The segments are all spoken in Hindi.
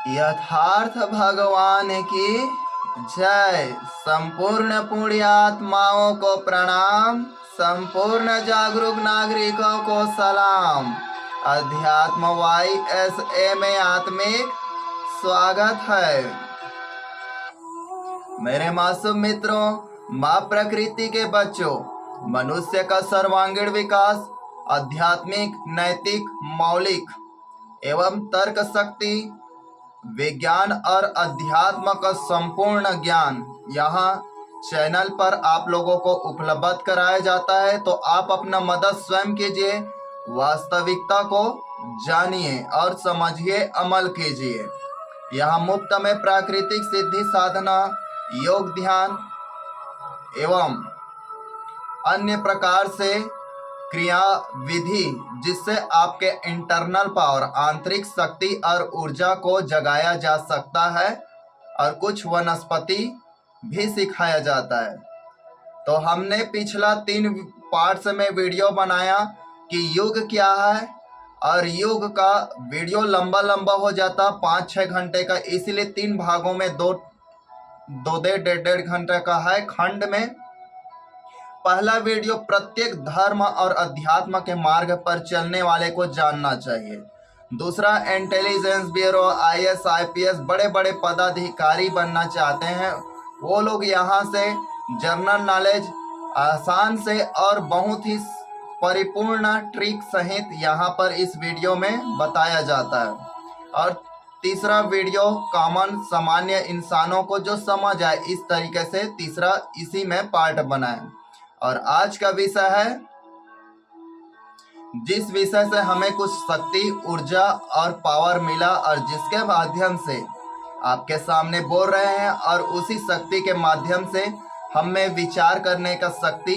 यथार्थ भगवान की जय। संपूर्ण पुण्यात्माओं को प्रणाम, संपूर्ण जागरूक नागरिकों को सलाम। अध्यात्म YSA में आत्मिक स्वागत है। मेरे मासूम मित्रों, माँ प्रकृति के बच्चों, मनुष्य का सर्वांगीण विकास आध्यात्मिक, नैतिक, मौलिक एवं तर्क शक्ति, विज्ञान और अध्यात्म का संपूर्ण ज्ञान यहाँ चैनल पर आप लोगों को उपलब्ध कराया जाता है। तो आप अपना मदद स्वयं कीजिए, वास्तविकता को जानिए और समझिए, अमल कीजिए। यहाँ मुफ्त में प्राकृतिक सिद्धि साधना, योग, ध्यान एवं अन्य प्रकार से क्रिया विधि जिससे आपके इंटरनल पावर, आंतरिक शक्ति और ऊर्जा को जगाया जा सकता है और कुछ वनस्पति भी सिखाया जाता है। तो हमने पिछला 3 पार्ट्स में वीडियो बनाया कि युग क्या है, और युग का वीडियो लंबा हो जाता 5-6 घंटे का, इसीलिए 3 भागों में 2-1.5 घंटे का है खंड में। पहला वीडियो प्रत्येक धर्म और अध्यात्म के मार्ग पर चलने वाले को जानना चाहिए। दूसरा, इंटेलिजेंस ब्यूरो, IAS IPS बड़े बड़े पदाधिकारी बनना चाहते हैं वो लोग यहाँ से जनरल नॉलेज आसान से और बहुत ही परिपूर्ण ट्रिक सहित यहाँ पर इस वीडियो में बताया जाता है। और तीसरा वीडियो कॉमन सामान्य इंसानों को जो समझ आए इस तरीके से तीसरा इसी में पार्ट बनाए। और आज का विषय है, जिस विषय से हमें कुछ शक्ति, ऊर्जा और पावर मिला और जिसके माध्यम से आपके सामने बोल रहे हैं, और उसी शक्ति के माध्यम से हमें विचार करने का शक्ति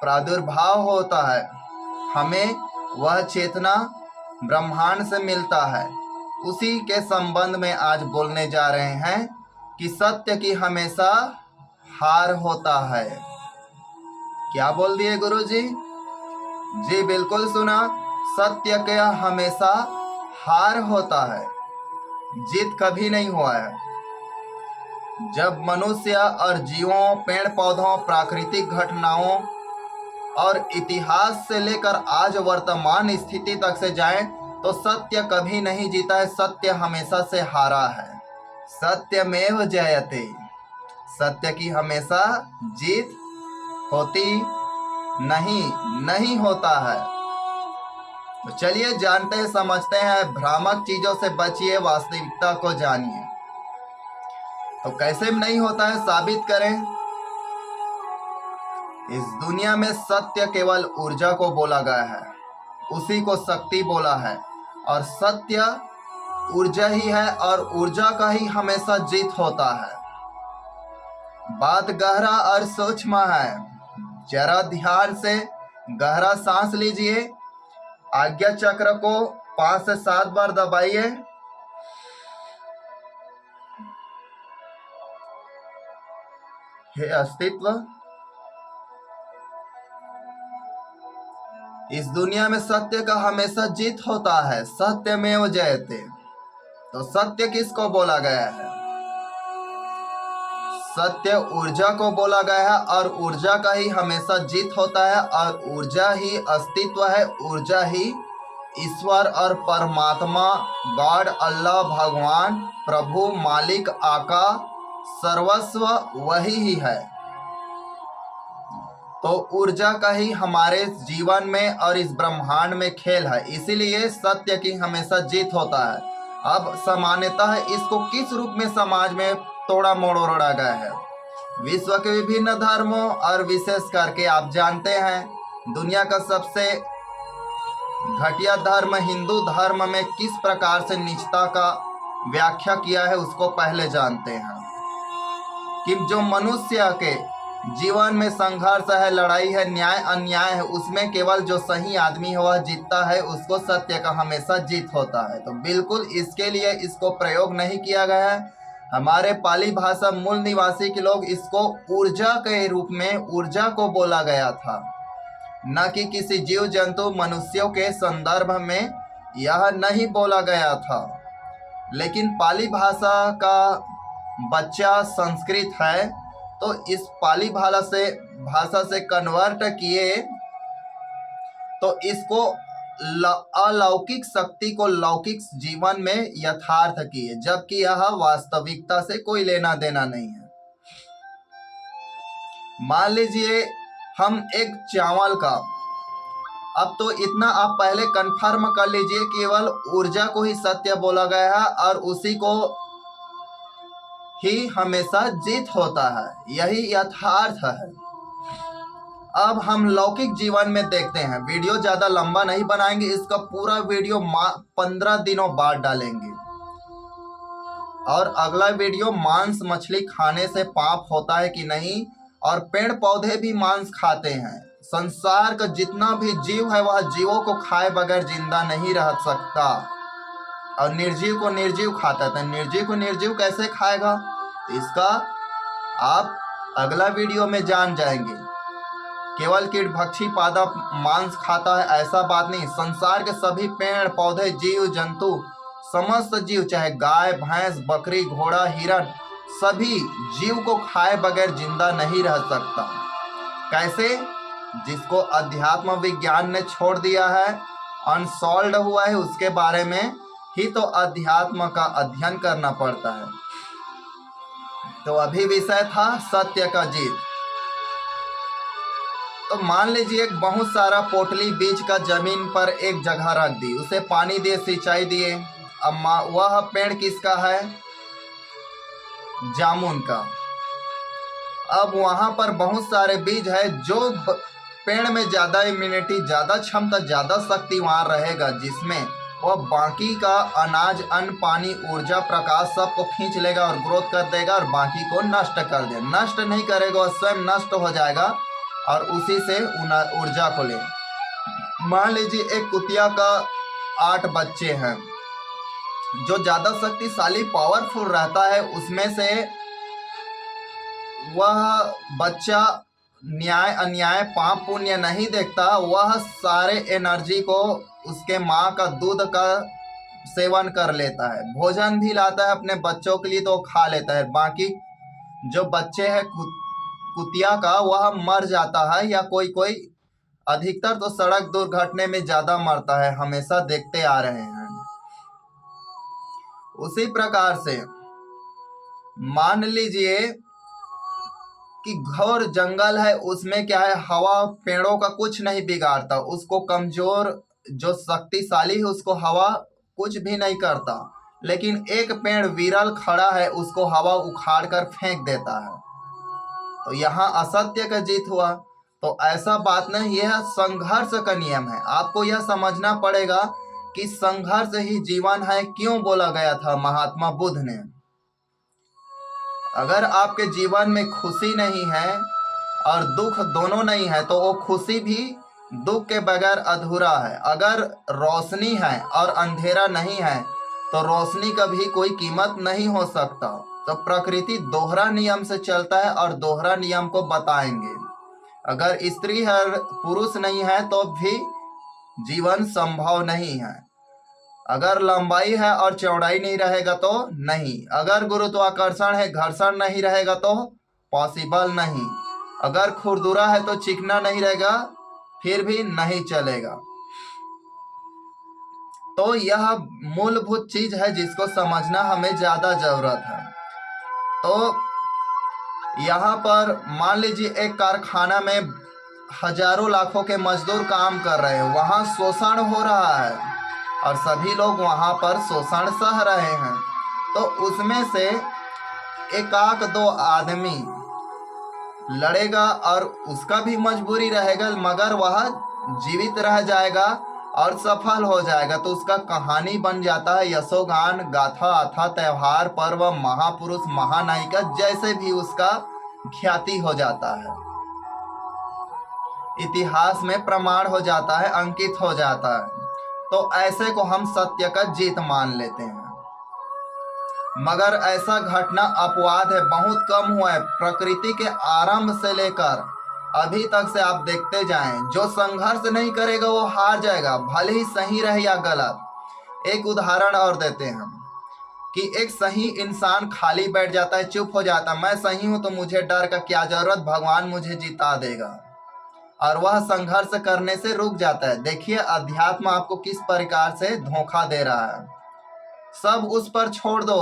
प्रादुर्भाव होता है। हमें वह चेतना ब्रह्मांड से मिलता है। उसी के संबंध में आज बोलने जा रहे हैं कि सत्य की हमेशा हार होता है। क्या बोल दिए गुरुजी? जी बिल्कुल सुना, सत्य का हमेशा हार होता है, जीत कभी नहीं हुआ है। जब मनुष्य और जीवों, पेड़ पौधों, प्राकृतिक घटनाओं और इतिहास से लेकर आज वर्तमान स्थिति तक से जाएं तो सत्य कभी नहीं जीता है, सत्य हमेशा से हारा है। सत्यमेव जयते, सत्य की हमेशा जीत होती नहीं होता है। तो चलिए जानते हैं, समझते हैं। भ्रामक चीजों से बचिए, वास्तविकता को जानिए। तो कैसे नहीं होता है, साबित करें। इस दुनिया में सत्य केवल ऊर्जा को बोला गया है, उसी को शक्ति बोला है, और सत्य ऊर्जा ही है और ऊर्जा का ही हमेशा जीत होता है। बात गहरा और सूक्ष्म है। जरा ध्यान से गहरा सांस लीजिए। आज्ञा चक्र को 5 से 7 बार दबाइए। हे अस्तित्व, इस दुनिया में सत्य का हमेशा जीत होता है। सत्यमेव जयते। तो सत्य किसको बोला गया है? सत्य ऊर्जा को बोला गया है, और ऊर्जा का ही हमेशा जीत होता है, और ऊर्जा ही अस्तित्व है। ऊर्जा ही ईश्वर और परमात्मा, गॉड, अल्लाह, भगवान, प्रभु, मालिक, आका, सर्वस्व वही ही है। तो ऊर्जा का ही हमारे जीवन में और इस ब्रह्मांड में खेल है, इसीलिए सत्य की हमेशा जीत होता है। अब सामान्यतः इसको किस रूप में समाज में तोड़ा मोड़ा गया है? विश्व के विभिन्न धर्मों और विशेष करके आप जानते हैं दुनिया का सबसे घटिया धर्म हिंदू धर्म में किस प्रकार से नीचता का व्याख्या किया है, उसको पहले जानते हैं। कि जो मनुष्य के जीवन में संघर्ष है, लड़ाई है, न्याय अन्याय है, उसमें केवल जो सही आदमी है वह जीतता है, उसको सत्य का हमेशा जीत होता है। तो बिल्कुल इसके लिए इसको प्रयोग नहीं किया गया है। हमारे पाली भाषा मूल निवासी के लोग इसको ऊर्जा के रूप में ऊर्जा को बोला गया था, न कि किसी जीव जंतु मनुष्यों के संदर्भ में यह नहीं बोला गया था। लेकिन पाली भाषा का बच्चा संस्कृत है, तो इस पाली भाषा से कन्वर्ट किए, तो इसको अलौकिक शक्ति को लौकिक जीवन में यथार्थ किए, जबकि यह वास्तविकता से कोई लेना देना नहीं है। मान लीजिए हम एक चावल का, अब तो इतना आप पहले कंफर्म कर लीजिए, केवल ऊर्जा को ही सत्य बोला गया है और उसी को ही हमेशा जीत होता है, यही यथार्थ है। अब हम लौकिक जीवन में देखते हैं। वीडियो ज़्यादा लंबा नहीं बनाएंगे, इसका पूरा वीडियो 15 दिनों बाद डालेंगे। और अगला वीडियो मांस मछली खाने से पाप होता है कि नहीं, और पेड़ पौधे भी मांस खाते हैं। संसार का जितना भी जीव है वह जीवों को खाए बगैर जिंदा नहीं रह सकता, और निर्जीव को निर्जीव खाता है, तो निर्जीव को निर्जीव कैसे खाएगा, इसका आप अगला वीडियो में जान जाएंगे। केवल कीट भक्षी पादप मांस खाता है ऐसा बात नहीं। संसार के सभी पेड़ पौधे जीव जंतु, समस्त जीव, चाहे गाय भैंस बकरी घोड़ा हिरण, सभी जीव को खाए बगैर जिंदा नहीं रह सकता। कैसे? जिसको अध्यात्म विज्ञान ने छोड़ दिया है, अनसॉल्व हुआ है, उसके बारे में ही तो अध्यात्म का अध्ययन करना पड़ता है। तो अभी विषय था सत्य का जीत। तो मान लीजिए एक बहुत सारा पोटली बीज का जमीन पर एक जगह रख दी, उसे पानी दिए, सिंचाई दिए। अब वह पेड़ किसका है? जामुन का। अब वहां पर बहुत सारे बीज है, जो पेड़ में ज्यादा इम्यूनिटी, ज्यादा क्षमता, ज्यादा शक्तिवान रहेगा, जिसमें वह बाकी का अनाज, अन्न, पानी, ऊर्जा, प्रकाश सबको खींच लेगा और ग्रोथ कर देगा, और बाकी को नष्ट कर देगा। नष्ट नहीं करेगा, वह स्वयं नष्ट हो जाएगा और उसी से ऊर्जा को ले। मान लीजिए एक कुतिया का 8 बच्चे हैं, जो ज्यादा शक्तिशाली पावरफुल रहता है, उसमें से वह बच्चा न्याय अन्याय पाप पुण्य नहीं देखता, वह सारे एनर्जी को उसके माँ का दूध का सेवन कर लेता है, भोजन भी लाता है अपने बच्चों के लिए तो खा लेता है। बाकी जो बच्चे हैं कुतिया का, वह मर जाता है, या कोई अधिकतर तो सड़क दुर्घटना में ज्यादा मरता है, हमेशा देखते आ रहे हैं। उसी प्रकार से मान लीजिए कि घोर जंगल है, उसमें क्या है, हवा पेड़ों का कुछ नहीं बिगाड़ता, उसको कमजोर जो शक्तिशाली है उसको हवा कुछ भी नहीं करता, लेकिन एक पेड़ विरल खड़ा है, उसको हवा उखाड़ कर फेंक देता है। तो यहाँ असत्य का जीत हुआ। तो ऐसा बात नहीं, यह संघर्ष का नियम है। आपको यह समझना पड़ेगा कि संघर्ष ही जीवन है, क्यों बोला गया था महात्मा बुद्ध ने। अगर आपके जीवन में खुशी नहीं है और दुख दोनों नहीं है, तो वो खुशी भी दुख के बगैर अधूरा है। अगर रोशनी है और अंधेरा नहीं है, तो रोशनी का भी कोई कीमत नहीं हो सकता। तो प्रकृति दोहरा नियम से चलता है और दोहरा नियम को बताएंगे। अगर स्त्री है पुरुष नहीं है तो भी जीवन संभव नहीं है। अगर लंबाई है और चौड़ाई नहीं रहेगा तो नहीं। अगर गुरुत्वाकर्षण है, घर्षण नहीं रहेगा तो पॉसिबल नहीं। अगर खुरदुरा है तो चिकना नहीं रहेगा, फिर भी नहीं चलेगा। तो यह मूलभूत चीज है जिसको समझना हमें ज्यादा जरूरत है। तो यहाँ पर मान लीजिए एक कारखाना में हजारों लाखों के मजदूर काम कर रहे हैं, वहाँ शोषण हो रहा है और सभी लोग वहाँ पर शोषण सह रहे हैं। तो उसमें से एकाक 2 आदमी लड़ेगा और उसका भी मजबूरी रहेगा, मगर वह जीवित रह जाएगा और सफल हो जाएगा। तो उसका कहानी बन जाता है यशोगान, गाथा, अथा, त्योहार, पर्व, महापुरुष, महानायिका, जैसे भी उसका ख्याति हो जाता है, इतिहास में प्रमाण हो जाता है, अंकित हो जाता है। तो ऐसे को हम सत्य का जीत मान लेते हैं। मगर ऐसा घटना अपवाद है, बहुत कम हुआ है। प्रकृति के आरंभ से लेकर अभी तक से आप देखते जाएं, जो संघर्ष नहीं करेगा वो हार जाएगा, भले ही सही रहे या गलत। एक उदाहरण और देते हैं हम। कि एक सही इंसान खाली बैठ जाता है, चुप हो जाता है, मैं सही हूं तो मुझे डर का क्या जरूरत, भगवान मुझे जिता देगा, और वह संघर्ष करने से रुक जाता है। देखिए अध्यात्म आपको किस प्रकार से धोखा दे रहा है। सब उस पर छोड़ दो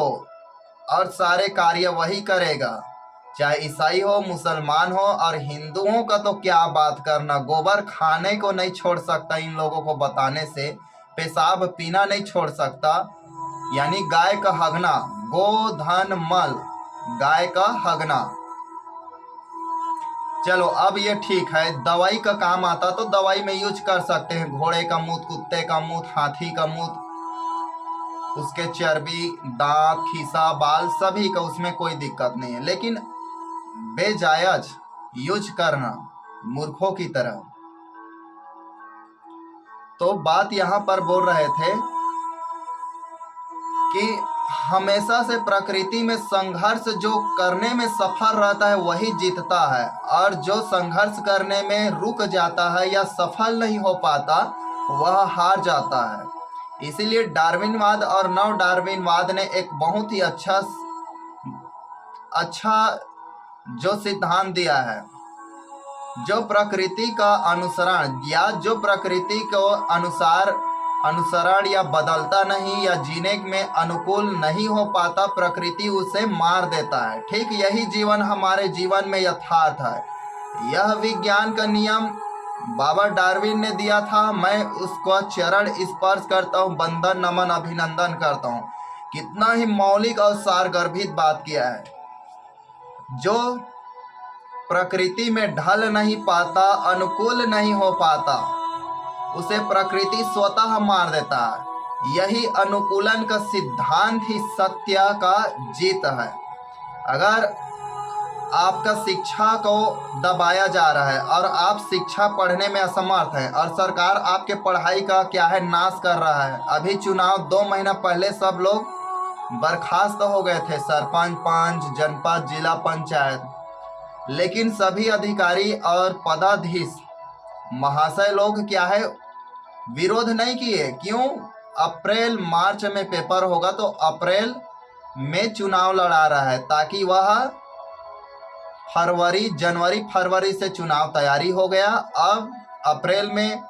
और सारे कार्य वही करेगा, चाहे ईसाई हो, मुसलमान हो, और हिंदुओं का तो क्या बात करना, गोबर खाने को नहीं छोड़ सकता इन लोगों को बताने से, पेशाब पीना नहीं छोड़ सकता, यानी गाय का हगना, गोधन मल, गाय का हगना। चलो अब ये ठीक है, दवाई का काम आता तो दवाई में यूज कर सकते हैं, घोड़े का मूत, कुत्ते का मूत, हाथी का मूत, उसके चर्बी, दांत, खीसा, बाल सभी का, उसमें कोई दिक्कत नहीं है, लेकिन बेजायज यूज करना मूर्खों की तरह। तो बात यहाँ पर बोल रहे थे कि हमेशा से प्रकृति में संघर्ष जो करने में सफल रहता है वही जीतता है, और जो संघर्ष करने में रुक जाता है या सफल नहीं हो पाता वह हार जाता है। इसीलिए डार्विनवाद और नव डार्विनवाद ने एक बहुत ही अच्छा जो सिद्धांत दिया है, जो प्रकृति का अनुसरण या जो प्रकृति को अनुसरण या बदलता नहीं या जीने में अनुकूल नहीं हो पाता, प्रकृति उसे मार देता है। ठीक यही जीवन हमारे जीवन में यथार्थ है। यह विज्ञान का नियम बाबा डार्विन ने दिया था, मैं उसको चरण स्पर्श करता हूँ, बंदन नमन अभिनंदन करता हूँ। कितना ही मौलिक और सारगर्भित बात किया है। जो प्रकृति में ढल नहीं पाता, अनुकूल नहीं हो पाता, उसे प्रकृति स्वतः मार देता है। यही अनुकूलन का सिद्धांत ही सत्य का जीत है। अगर आपका शिक्षा को दबाया जा रहा है और आप शिक्षा पढ़ने में असमर्थ हैं और सरकार आपके पढ़ाई का क्या है नाश कर रहा है। अभी चुनाव 2 महीना पहले सब लोग बर्खास्त हो गए थे, सरपंच, पंच, जनपद, जिला पंचायत, लेकिन सभी अधिकारी और पदाधीश महाशय लोग क्या है विरोध नहीं किए। क्यों? अप्रैल मार्च में पेपर होगा तो अप्रैल में चुनाव लड़ा रहा है, ताकि वह जनवरी फरवरी से चुनाव तैयारी हो गया। अब अप्रैल में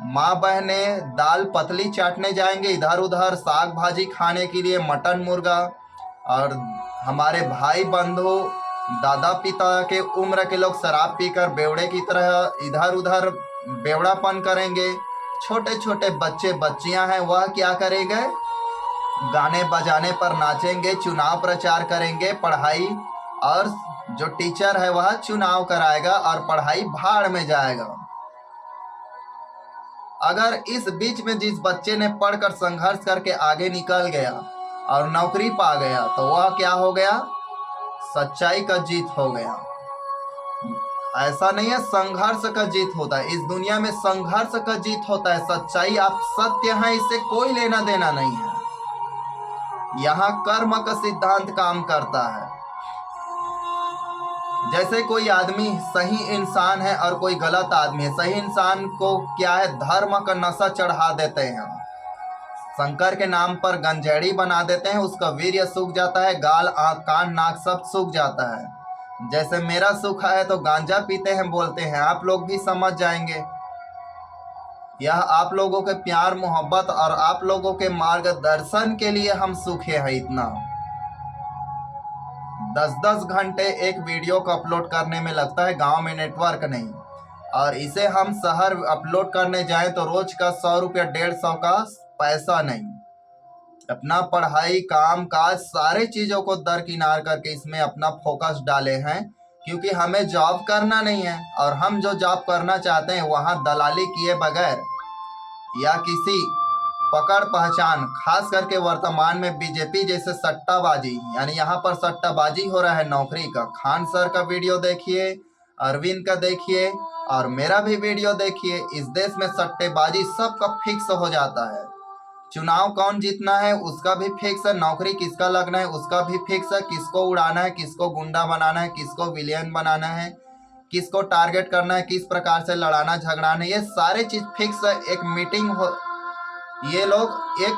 माँ बहने दाल पतली चाटने जाएंगे, इधर उधर साग भाजी खाने के लिए, मटन मुर्गा, और हमारे भाई बंधु दादा पिता के उम्र के लोग शराब पीकर बेवड़े की तरह इधर उधर बेवड़ापन करेंगे। छोटे छोटे बच्चे बच्चियां हैं, वह क्या करेंगे? गाने बजाने पर नाचेंगे, चुनाव प्रचार करेंगे, पढ़ाई, और जो टीचर है वह चुनाव कराएगा और पढ़ाई भाड़ में जाएगा। अगर इस बीच में जिस बच्चे ने पढ़कर संघर्ष करके आगे निकल गया और नौकरी पा गया तो वह क्या हो गया? सच्चाई का जीत हो गया। ऐसा नहीं है संघर्ष का जीत होता है, इस दुनिया में संघर्ष का जीत होता है। सच्चाई आप सत्य हैं, इससे कोई लेना देना नहीं है। यहाँ कर्म का सिद्धांत काम करता है। जैसे कोई आदमी सही इंसान है और कोई गलत आदमी है, सही इंसान को क्या है धर्म का नशा चढ़ा देते हैं, शंकर के नाम पर गंजेड़ी बना देते हैं, उसका वीर्य सूख जाता है, गाल आँख कान नाक सब सूख जाता है। जैसे मेरा सूखा है तो गांजा पीते हैं बोलते हैं, आप लोग भी समझ जाएंगे। यह आप लोगों के प्यार मोहब्बत और आप लोगों के मार्गदर्शन के लिए हम सूखे हैं। इतना 10-10 घंटे एक वीडियो को अपलोड करने में लगता है, गांव में नेटवर्क नहीं, और इसे हम शहर अपलोड करने जाएं तो रोज का 100 रुपया 150 का पैसा नहीं। अपना पढ़ाई काम काज सारे चीज़ों को दरकिनार करके इसमें अपना फोकस डाले हैं, क्योंकि हमें जॉब करना नहीं है, और हम जो जॉब करना चाहते हैं वहाँ दलाली किए बगैर या किसी पकड़ पहचान, खास करके वर्तमान में बीजेपी जैसे सट्टाबाजी, यानी यहाँ पर सट्टाबाजी हो रहा है नौकरी का। खान सर का वीडियो देखिए, अरविंद का देखिए, और मेरा भी वीडियो देखिए। इस देश में सट्टेबाजी सबका फिक्स हो जाता है। चुनाव कौन जीतना है उसका भी फिक्स है, नौकरी किसका लगना है उसका भी फिक्स है, किसको उड़ाना है, किसको गुंडा बनाना है, किसको विलियन बनाना है, किसको टारगेट करना है, किस प्रकार से लड़ाना झगड़ाना है, ये सारे चीज फिक्स है। एक मीटिंग हो, ये लोग एक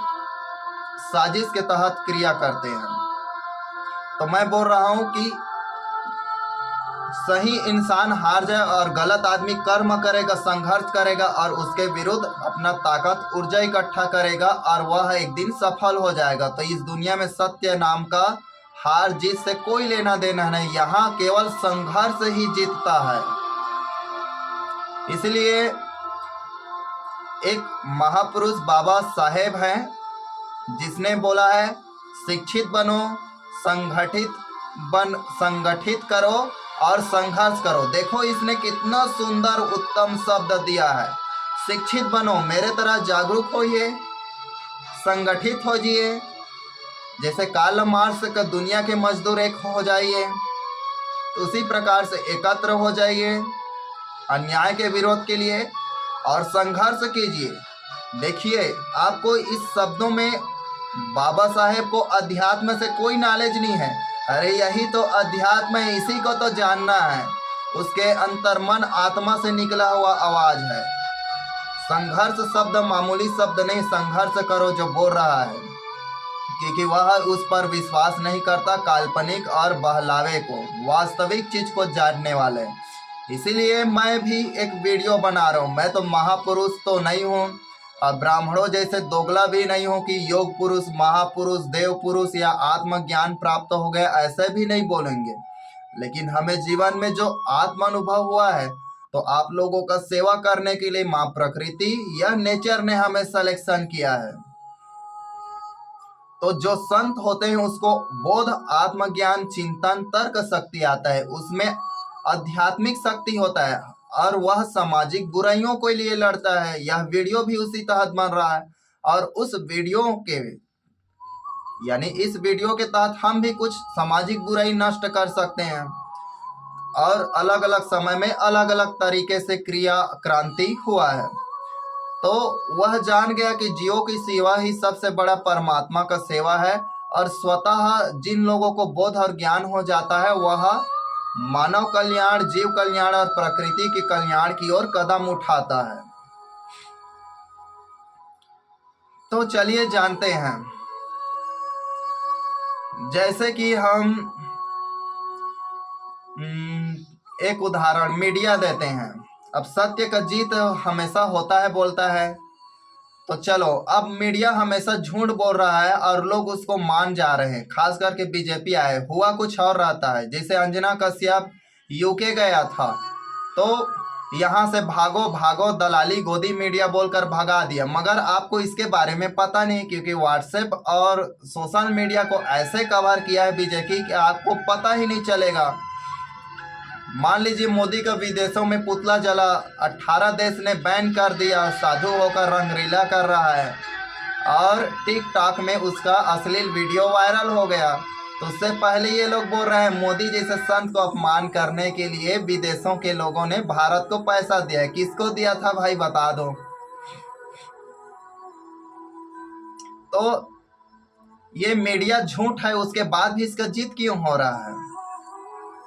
साजिश के तहत क्रिया करते हैं। तो मैं बोल रहा हूं कि सही इंसान हार जाए और गलत आदमी कर्म करेगा, संघर्ष करेगा और उसके विरुद्ध अपना ताकत ऊर्जा इकट्ठा करेगा और वह एक दिन सफल हो जाएगा। तो इस दुनिया में सत्य नाम का हार जीत से कोई लेना देना नहीं, यहाँ केवल संघर्ष ही जीतता है। इसलिए एक महापुरुष बाबा साहेब हैं जिसने बोला है, शिक्षित बनो, संगठित करो और संघर्ष करो। देखो इसने कितना सुंदर उत्तम शब्द दिया है। शिक्षित बनो, मेरे तरह जागरूक होइए, संगठित हो जाइए, जैसे कार्ल मार्क्स का दुनिया के मजदूर एक हो जाइए, तो उसी प्रकार से एकत्र हो जाइए अन्याय के विरोध के लिए और संघर्ष कीजिए। देखिए आपको इस शब्दों में बाबा साहेब को अध्यात्म से कोई नॉलेज नहीं है। अरे यही तो अध्यात्म है, इसी को तो जानना है। उसके अंतर्मन आत्मा से निकला हुआ आवाज है। संघर्ष शब्द मामूली शब्द नहीं, संघर्ष करो जो बोल रहा है, क्योंकि वह उस पर विश्वास नहीं करता, काल्पनिक और बहलावे को, वास्तविक चीज को जानने वाले। इसीलिए मैं भी एक वीडियो बना रहा हूँ। मैं तो महापुरुष तो नहीं हूँ और ब्राह्मणों जैसे दोगला भी नहीं हूँ कि योग पुरुष, महापुरुष, देव पुरुष या आत्मज्ञान प्राप्त हो गए, ऐसे भी नहीं बोलेंगे। लेकिन हमें जीवन में जो आत्म अनुभव हुआ है, तो आप लोगों का सेवा करने के लिए माँ प्रकृति या नेचर ने हमें सिलेक्शन किया है। तो जो संत होते हैं उसको बोध, आत्मज्ञान, चिंतन, तर्क शक्ति आता है, उसमें आध्यात्मिक शक्ति होता है और वह सामाजिक बुराइयों के लिए लड़ता है। यह वीडियो भी उसी तहत बन रहा है और उस वीडियो के यानी इस वीडियो के तहत हम भी कुछ सामाजिक बुराई नष्ट कर सकते हैं और अलग अलग समय में अलग अलग तरीके से क्रिया क्रांति हुआ है। तो वह जान गया कि जीवों की सेवा ही सबसे बड़ा परमात्मा का सेवा है और स्वतः जिन लोगों को बोध और ज्ञान हो जाता है वह मानव कल्याण, जीव कल्याण और प्रकृति के कल्याण की ओर कदम उठाता है। तो चलिए जानते हैं, जैसे कि हम एक उदाहरण मीडिया देते हैं। अब सत्य का जीत हमेशा होता है, बोलता है। तो चलो, अब मीडिया हमेशा झूठ बोल रहा है और लोग उसको मान जा रहे हैं, खास करके बीजेपी आए। हुआ कुछ और रहता है, जैसे अंजना कश्यप यूके गया था तो यहाँ से भागो भागो दलाली गोदी मीडिया बोलकर भगा दिया, मगर आपको इसके बारे में पता नहीं, क्योंकि व्हाट्सएप और सोशल मीडिया को ऐसे कवर किया है बीजेपी कि आपको पता ही नहीं चलेगा। मान लीजिए मोदी का विदेशों में पुतला जला, 18 देश ने बैन कर दिया, साधु होकर रंगरीला कर रहा है और टिकटॉक में उसका अश्लील वीडियो वायरल हो गया। तो उससे पहले ये लोग बोल रहे हैं मोदी जैसे संत को अपमान करने के लिए विदेशों के लोगों ने भारत को पैसा दिया है। किसको दिया था भाई बता दो। तो ये मीडिया झूठ है, उसके बाद भी इसका जीत क्यों हो रहा है?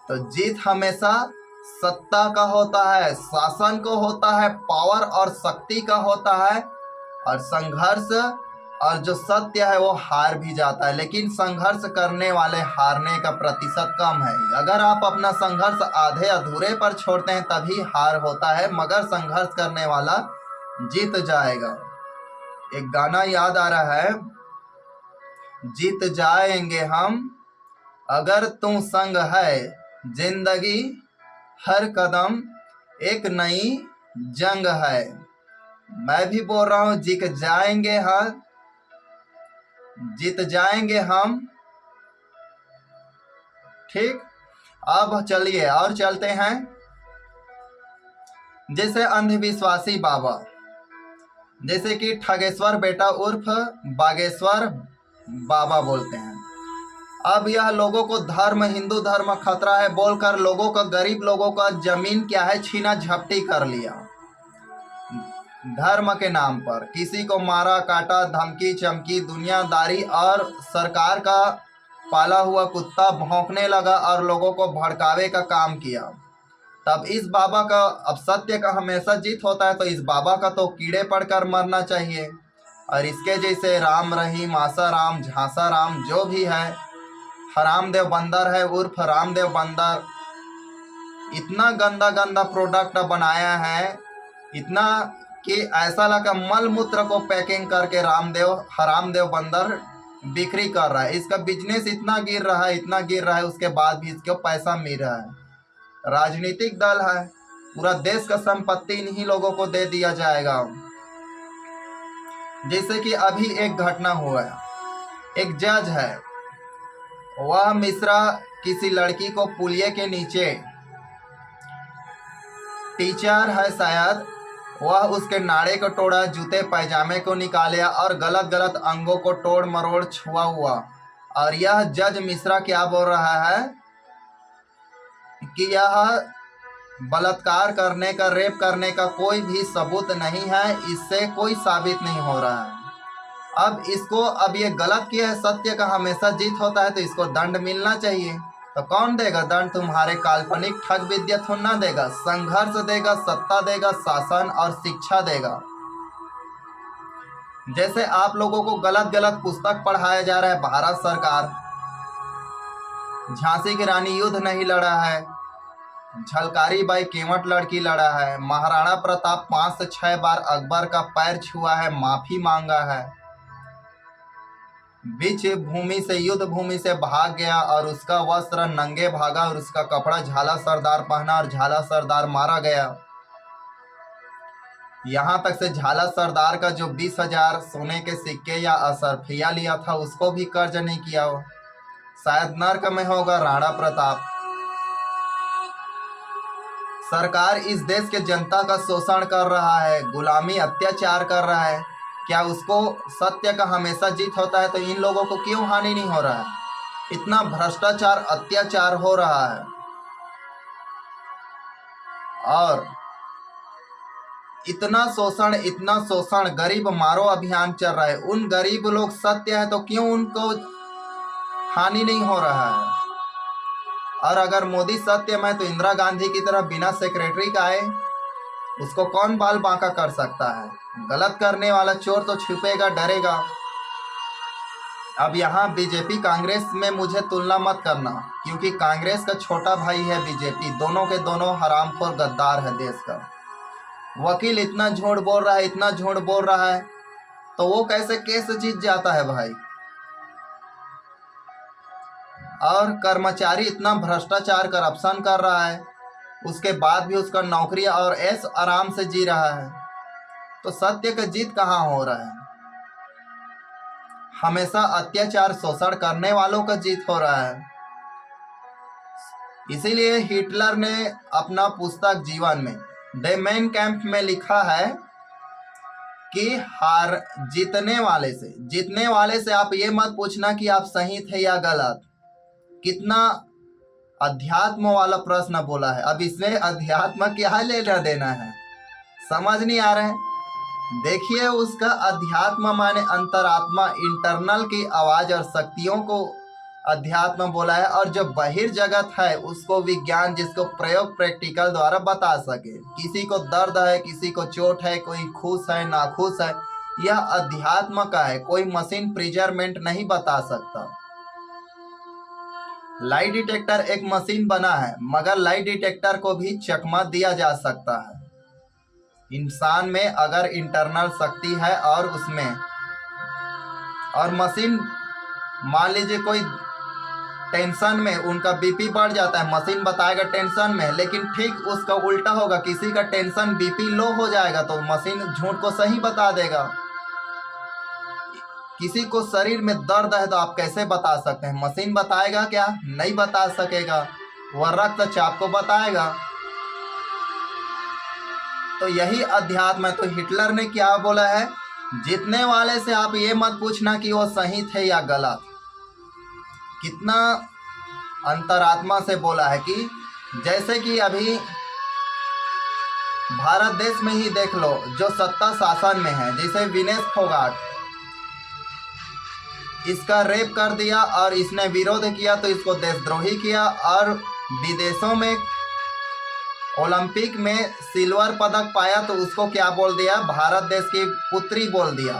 तो जीत हमेशा सत्ता का होता है, शासन को होता है, पावर और शक्ति का होता है और संघर्ष और जो सत्य है वो हार भी जाता है। लेकिन संघर्ष करने वाले हारने का प्रतिशत कम है। अगर आप अपना संघर्ष आधे अधूरे पर छोड़ते हैं तभी हार होता है, मगर संघर्ष करने वाला जीत जाएगा। एक गाना याद आ रहा है, जीत जाएंगे हम अगर तू संग है, जिंदगी हर कदम एक नई जंग है। मैं भी बोल रहा हूँ जीत जाएंगे हम, जीत जाएंगे हम। ठीक, अब चलिए और चलते हैं। जैसे अंधविश्वासी बाबा, जैसे कि ठगेश्वर बेटा उर्फ बागेश्वर बाबा बोलते हैं। अब यह लोगों को धर्म, हिंदू धर्म खतरा है बोलकर लोगों का, गरीब लोगों का जमीन क्या है छीना झपटी कर लिया। धर्म के नाम पर किसी को मारा काटा, धमकी चमकी, दुनियादारी और सरकार का पाला हुआ कुत्ता भौंकने लगा और लोगों को भड़कावे का काम किया। तब इस बाबा का, अब सत्य का हमेशा जीत होता है, तो इस बाबा का तो कीड़े पड़कर मरना चाहिए। और इसके जैसे राम रहीम, आसाराम, झांसाराम जो भी है, हरामदेव बंदर है उर्फ रामदेव बंदर, इतना गंदा गंदा प्रोडक्ट बनाया है, इतना कि ऐसा लगा मल मूत्र को पैकिंग करके हरामदेव बंदर बिक्री कर रहा है। इसका बिजनेस इतना गिर रहा है, इतना गिर रहा है, उसके बाद भी इसको पैसा मिल रहा है। राजनीतिक दल है, पूरा देश का संपत्ति इन्हीं लोगों को दे दिया जाएगा। जैसे कि अभी एक घटना हुआ है, एक जज है, वह मिश्रा किसी लड़की को पुलिये के नीचे, टीचर है शायद, वह उसके नाड़े को तोड़ा, जूते पैजामे को निकाला और गलत गलत अंगों को तोड़ मरोड़ छुआ हुआ। और यह जज मिश्रा क्या बोल रहा है कि यह बलात्कार करने का, रेप करने का कोई भी सबूत नहीं है, इससे कोई साबित नहीं हो रहा है। अब ये गलत किया है, सत्य का हमेशा जीत होता है, तो इसको दंड मिलना चाहिए। तो कौन देगा दंड? तुम्हारे काल्पनिक ठग विद्या थोड़ा ना देगा, संघर्ष देगा, सत्ता देगा, शासन और शिक्षा देगा। जैसे आप लोगों को गलत गलत पुस्तक पढ़ाया जा रहा है, भारत सरकार झांसी की रानी युद्ध नहीं लड़ा है, झलकारी बाई केवट लड़की लड़ा है, महाराणा प्रताप 5 से 6 बार अकबर का पैर छुआ है, माफी मांगा है, बीच भूमि से, युद्ध भूमि से भाग गया और उसका वस्त्र नंगे भागा और उसका कपड़ा झाला सरदार पहना और झाला सरदार मारा गया। यहाँ तक से झाला सरदार का जो 20,000 सोने के सिक्के या असरफिया लिया था उसको भी कर्ज नहीं किया हो। शायद नर्क में होगा राणा प्रताप। सरकार इस देश के जनता का शोषण कर रहा है, गुलामी, अत्याचार कर रहा है। क्या उसको सत्य का हमेशा जीत होता है? तो इन लोगों को क्यों हानि नहीं हो रहा है? इतना भ्रष्टाचार, अत्याचार हो रहा है और इतना शोषण, गरीब मारो अभियान चल रहा है। उन गरीब लोग सत्य है तो क्यों उनको हानि नहीं हो रहा है? और अगर मोदी सत्य में तो इंदिरा गांधी की तरह बिना सेक्रेटरी का आए, उसको कौन बाल बांका कर सकता है? गलत करने वाला चोर तो छुपेगा, डरेगा। अब यहाँ बीजेपी कांग्रेस में मुझे तुलना मत करना, क्योंकि कांग्रेस का छोटा भाई है बीजेपी। दोनों के दोनों हरामखोर गद्दार है देश का। वकील इतना झूठ बोल रहा है, इतना झूठ बोल रहा है, तो वो कैसे केस जीत जाता है भाई? और कर्मचारी इतना भ्रष्टाचार, करप्शन कर रहा है, उसके बाद भी उसका नौकरी और ऐश आराम से जी रहा है। तो सत्य का जीत कहाँ हो रहा है? हमेशा अत्याचार, शोषण करने वालों का जीत हो रहा है। इसीलिए हिटलर ने अपना पुस्तक जीवन में, डे मेन कैंप में लिखा है कि जीतने वाले से आप ये मत पूछना कि आप सही थे या गलत। कितना अध्यात्म वाला प्रश्न बोला है। अब इसमें अध्यात्म क्या लेना देना है, समझ नहीं आ रहा है। देखिए, उसका अध्यात्म माने अंतरात्मा, इंटरनल की आवाज और शक्तियों को अध्यात्म बोला है। और जो बहिर्जगत है उसको विज्ञान, जिसको प्रयोग प्रैक्टिकल द्वारा बता सके। किसी को दर्द है, किसी को चोट है, कोई खुश है, नाखुश है, यह अध्यात्म का है। कोई मशीन प्रिजरमेंट नहीं बता सकता। लाई डिटेक्टर एक मशीन बना है, मगर लाई डिटेक्टर को भी चकमा दिया जा सकता है। इंसान में अगर इंटरनल शक्ति है और उसमें, और मशीन, मान लीजिए कोई टेंशन में, उनका बीपी बढ़ जाता है, मशीन बताएगा टेंशन में, लेकिन ठीक उसका उल्टा होगा, किसी का टेंशन बीपी लो हो जाएगा तो मशीन झूठ को सही बता देगा। किसी को शरीर में दर्द है तो आप कैसे बता सकते हैं? मशीन बताएगा क्या? नहीं बता सकेगा। वह रक्तचाप को बताएगा। तो यही अध्यात्म है। तो हिटलर ने क्या बोला है? जीतने वाले से आप ये मत पूछना कि वो सही थे या गलत। कितना अंतरात्मा से बोला है कि जैसे कि अभी भारत देश में ही देख लो, जो सत्ता शासन में है, जैसे विनेश फोगाट, इसका रेप कर दिया और इसने विरोध किया तो इसको देशद्रोही किया। और विदेशों में ओलंपिक में सिल्वर पदक पाया तो उसको क्या बोल दिया? भारत देश की पुत्री बोल दिया।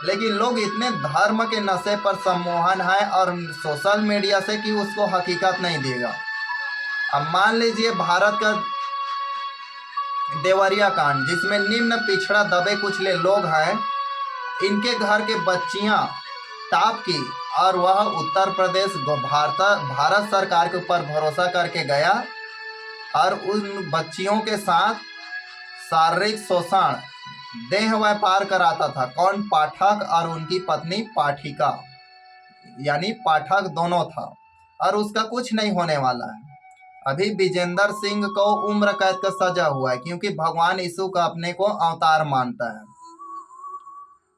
लेकिन लोग इतने धर्म के नशे पर सम्मोहन है और सोशल मीडिया से कि उसको हकीकत नहीं देगा। अब मान लीजिए भारत का देवरिया कांड, जिसमें निम्न पिछड़ा दबे कुचले लोग हैं, इनके घर के बच्चियां टॉप की, और वह उत्तर प्रदेश भारत सरकार के ऊपर भरोसा करके गया और उन बच्चियों के साथ शारीरिक शोषण, देह व्यापार कराता था। कौन? पाठक और उनकी पत्नी पाठिका, यानी पाठक दोनों था। और उसका कुछ नहीं होने वाला है। अभी विजेंदर सिंह को उम्र कैद का सजा हुआ है, क्योंकि भगवान यीशु का अपने को अवतार मानता है।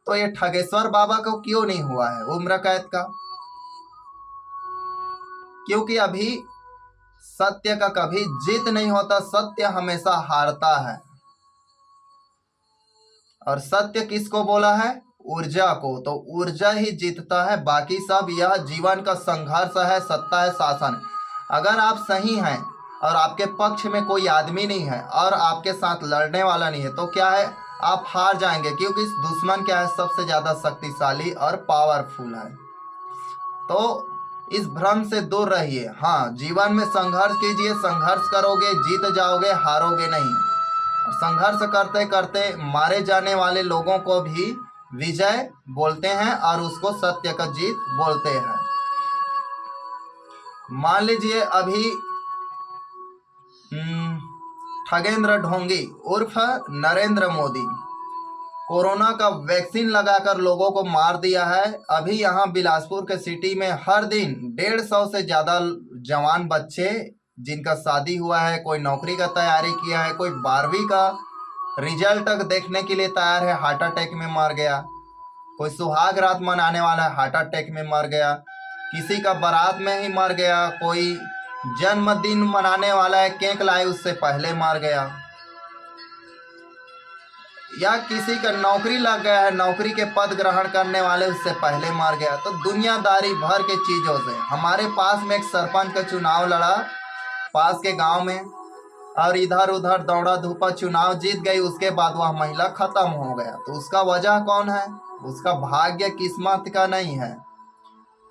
तो ये ठगेश्वर बाबा को क्यों नहीं हुआ है उम्र कैद का? क्योंकि अभी सत्य का कभी जीत नहीं होता, सत्य हमेशा हारता है। और सत्य किसको बोला है? ऊर्जा को। तो ऊर्जा ही जीतता है, बाकी सब यह जीवन का संघर्ष है, सत्ता है, शासन। अगर आप सही हैं और आपके पक्ष में कोई आदमी नहीं है और आपके साथ लड़ने वाला नहीं है, तो क्या है? आप हार जाएंगे, क्योंकि दुश्मन क्या है? सबसे ज़्यादा शक्तिशाली और पावरफुल है। तो इस भ्रम से दूर रहिए। हाँ, जीवन में संघर्ष कीजिए, संघर्ष करोगे, जीत जाओगे, हारोगे नहीं। और संघर्ष करते करते मारे जाने वाले लोगों को भी विजय बोलते हैं और उसको सत्य का जीत बोलते हैं। मान लीजिए अभी ठगेंद्र ढोंगी उर्फ नरेंद्र मोदी कोरोना का वैक्सीन लगाकर लोगों को मार दिया है। अभी यहाँ बिलासपुर के सिटी में हर दिन 150 से ज़्यादा जवान बच्चे, जिनका शादी हुआ है, कोई नौकरी का तैयारी किया है, कोई 12वीं का रिजल्ट तक देखने के लिए तैयार है, हार्ट अटैक में मर गया। कोई सुहाग रात मनाने वाला है, हार्ट अटैक में मर गया। किसी का बारात में ही मर गया। कोई जन्मदिन मनाने वाला है, केक लाए उससे पहले मर गया। या किसी का नौकरी लग गया है, नौकरी के पद ग्रहण करने वाले उससे पहले मर गया। तो दुनियादारी भर के चीज़ों से। हमारे पास में एक सरपंच का चुनाव लड़ा पास के गांव में, और इधर उधर दौड़ा धूपा, चुनाव जीत गई। उसके बाद वह महिला खत्म हो गया। तो उसका वजह कौन है? उसका भाग्य किस्मत का नहीं है।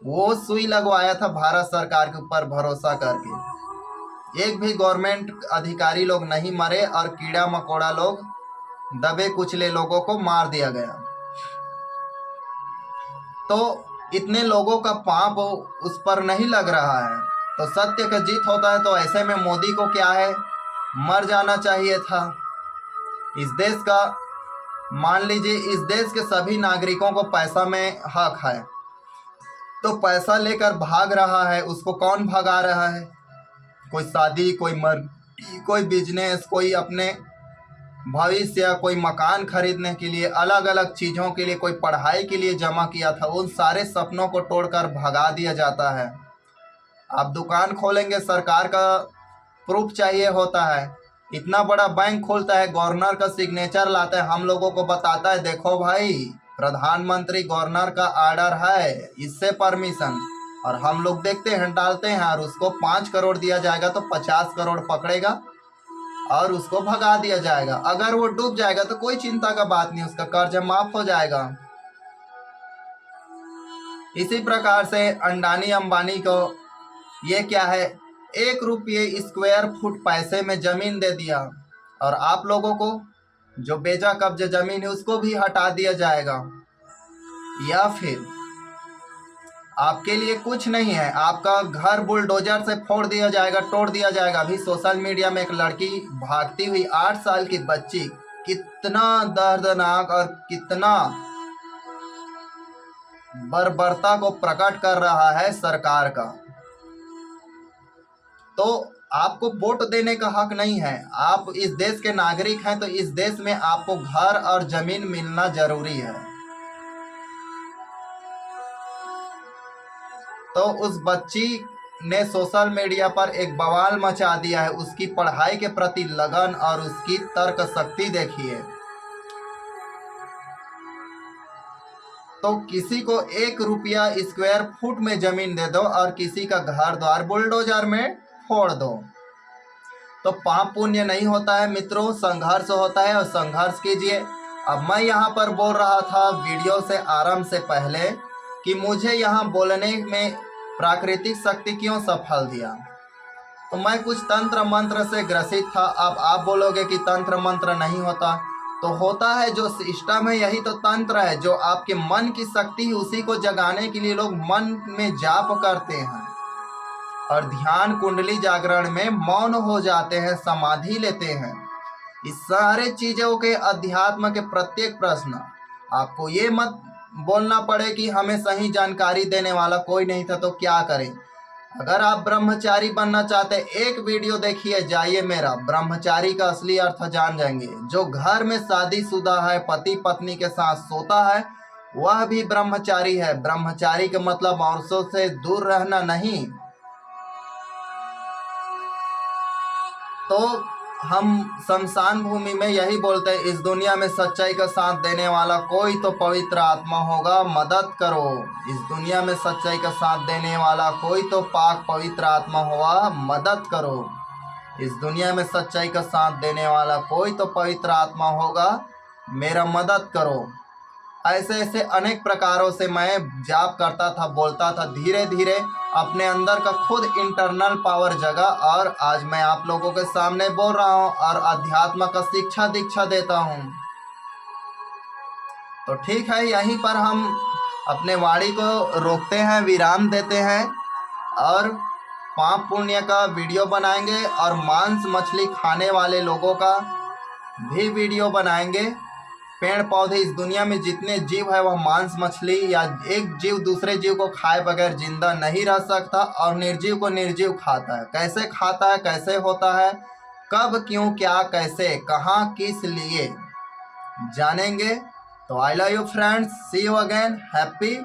वो सुई लगवाया था भारत सरकार के ऊपर भरोसा करके। एक भी गवर्नमेंट अधिकारी लोग नहीं मरे और कीड़ा मकोड़ा लोग, दबे कुचले लोगों को मार दिया गया। तो इतने लोगों का पाप उस पर नहीं लग रहा है। तो सत्य का जीत होता है। तो ऐसे में मोदी को क्या है? मर जाना चाहिए था। इस देश का, मान लीजिए इस देश के सभी नागरिकों को पैसा में हक है, तो पैसा लेकर भाग रहा है, उसको कौन भगा रहा है? कोई शादी, कोई मर्जी, कोई बिजनेस, कोई अपने भविष्य, कोई मकान खरीदने के लिए, अलग अलग चीज़ों के लिए, कोई पढ़ाई के लिए जमा किया था, उन सारे सपनों को तोड़कर भगा दिया जाता है। आप दुकान खोलेंगे, सरकार का प्रूफ चाहिए होता है। इतना बड़ा बैंक खोलता है, गवर्नर का सिग्नेचर लाता है, हम लोगों को बताता है, देखो भाई प्रधानमंत्री गवर्नर का आर्डर है, इससे परमिशन। और हम लोग देखते हैं, डालते हैं, और उसको 5 करोड़ दिया जाएगा तो 50 करोड़ पकड़ेगा और उसको भगा दिया जाएगा। अगर वो डूब जाएगा तो कोई चिंता का बात नहीं, उसका कर्ज माफ हो जाएगा। इसी प्रकार से अंडानी अंबानी को ये क्या है, 1 रुपये स्क्वायर फुट पैसे में जमीन दे दिया, और आप लोगों को जो बेजा कब्जे जमीन है उसको भी हटा दिया जाएगा। या फिर आपके लिए कुछ नहीं है, आपका घर बुलडोजर से फोड़ दिया जाएगा, तोड़ दिया जाएगा। अभी सोशल मीडिया में एक लड़की भागती हुई 8 साल की बच्ची, कितना दर्दनाक और कितना बर्बरता को प्रकट कर रहा है सरकार का। तो आपको वोट देने का हक नहीं है। आप इस देश के नागरिक हैं, तो इस देश में आपको घर और जमीन मिलना जरूरी है। तो उस बच्ची ने सोशल मीडिया पर एक बवाल मचा दिया है। उसकी पढ़ाई के प्रति लगन और उसकी तर्क शक्ति देखिए। तो किसी को 1 रुपया स्क्वायर फुट में जमीन दे दो और किसी का घर द्वार बुलडोजर में फोड़ दो। तो पाप पुण्य नहीं होता है मित्रों, संघर्ष होता है, और संघर्ष कीजिए। अब मैं यहाँ पर बोल रहा था वीडियो से आरंभ से पहले कि मुझे यहाँ बोलने में प्राकृतिक शक्ति क्यों सफल दिया। तो मैं कुछ तंत्र मंत्र से ग्रसित था। अब आप बोलोगे कि तंत्र मंत्र नहीं होता, तो होता है। जो सिस्टम है यही तो तंत्र है, जो आपके मन की शक्ति है उसी को जगाने के लिए लोग मन में जाप करते हैं और ध्यान कुंडली जागरण में मौन हो जाते हैं, समाधि लेते हैं। इस सारे चीजों के अध्यात्म के प्रत्येक प्रश्न आपको ये मत बोलना पड़े कि हमें सही जानकारी देने वाला कोई नहीं था, तो क्या करें। अगर आप ब्रह्मचारी बनना चाहते, एक वीडियो देखिए, जाइए मेरा, ब्रह्मचारी का असली अर्थ जान जाएंगे। जो घर में शादीशुदा है, पति पत्नी के साथ सोता है, वह भी ब्रह्मचारी है। ब्रह्मचारी का मतलब औरतों से दूर रहना नहीं। तो हम शमशान भूमि में यही बोलते हैं, इस दुनिया में सच्चाई का साथ देने वाला कोई तो पवित्र आत्मा होगा, मदद करो। इस दुनिया में सच्चाई का साथ देने वाला कोई तो पाक पवित्र आत्मा होगा, मदद करो। इस दुनिया में सच्चाई का साथ देने वाला कोई तो पवित्र आत्मा होगा, मेरा मदद करो। ऐसे ऐसे अनेक प्रकारों से मैं जाप करता था, बोलता था। धीरे धीरे अपने अंदर का खुद इंटरनल पावर जगा और आज मैं आप लोगों के सामने बोल रहा हूँ और अध्यात्म का शिक्षा दीक्षा देता हूँ। तो ठीक है, यहीं पर हम अपने वाणी को रोकते हैं, विराम देते हैं और पाप पुण्य का वीडियो बनाएंगे और मांस मछली खाने वाले लोगों का भी वीडियो बनाएंगे। पेड़ पौधे, इस दुनिया में जितने जीव है वह मांस मछली या एक जीव दूसरे जीव को खाए बगैर जिंदा नहीं रह सकता और निर्जीव को निर्जीव खाता है। कैसे खाता है, कैसे होता है, कब, क्यों, क्या, कैसे, कहाँ, किस लिए जानेंगे। तो I love you friends, see you again, happy